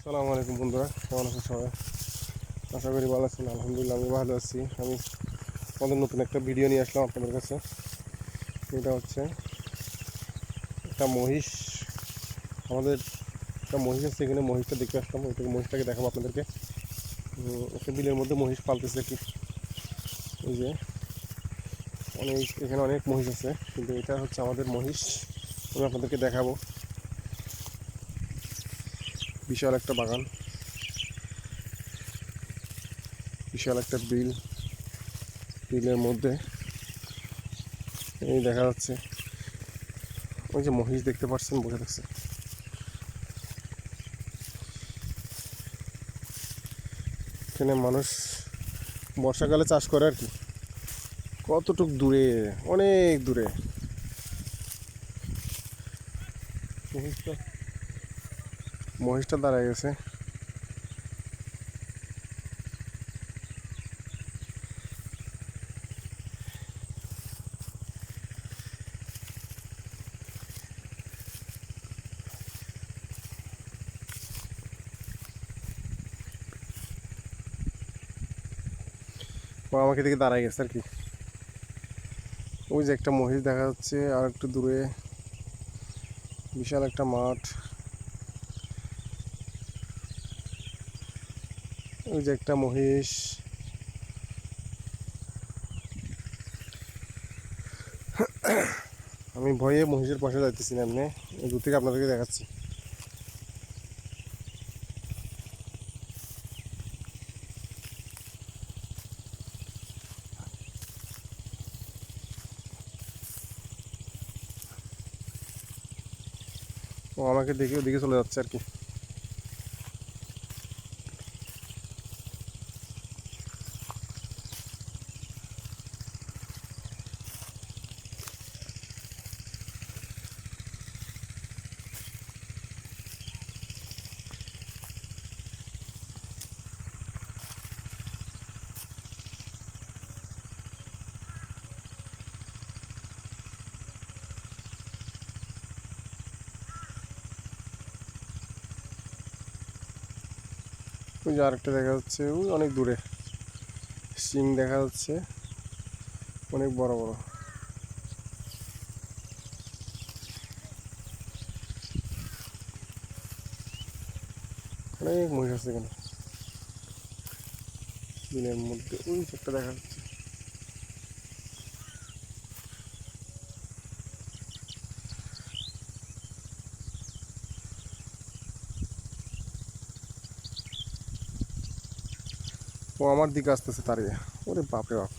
আসসালামু আলাইকুম বন্ধুরা, কেমন আছেন সবাই? আশা করি ভালো আছেন। আলহামদুলিল্লাহ আমি ভালো আছি। আমি আমাদের নতুন একটা ভিডিও নিয়ে আসলাম আপনাদের কাছে। এটা হচ্ছে একটা মহিষ। আমাদের একটা মহিষ আছে, এখানে মহিষটা দেখতে আসলাম। ওইটাকে মহিষটাকে দেখাবো আপনাদেরকে। একটা বিলের মধ্যে মহিষ পালতেছে কি, এই যে এখানে অনেক মহিষ আছে, কিন্তু এটা হচ্ছে আমাদের মহিষ। আমি আপনাদেরকে দেখাবো। বিশাল একটা বাগান, বিশাল একটা বিলের মধ্যে এই দেখা যাচ্ছে। ওই যে মহিষ দেখতে পাচ্ছেন, বসে থাকছে। এখানে মানুষ বর্ষাকালে চাষ করে আর কি। কতটুক দূরে, অনেক দূরে মহিষটা মহিষটা দাঁড়ায় গেছে। ও আমাকে দেখে দাঁড়ায় গেছে আর কি। ওই যে একটা মহিষ দেখা যাচ্ছে, আর একটু দূরে বিশাল একটা মাঠ। ওই যে একটা মহিষ। আমি ভয়ে মহিষের পাশে যাইতেছি না, এমনি দূর থেকে আপনাদেরকে দেখাচ্ছি। ও আমাকে দেখে ওদিকে চলে যাচ্ছে আর কি। ওই যে আরেকটা দেখা যাচ্ছে, ওই অনেক দূরে শিং দেখা যাচ্ছে, অনেক বড় বড়। অনেক মহিষ আছে এখানে দিনের মধ্যে। ওই যে একটা দেখা যাচ্ছে। ও আমার দিকে আসতেছে তাড়িয়ে। ওরে বাপরে বাপ!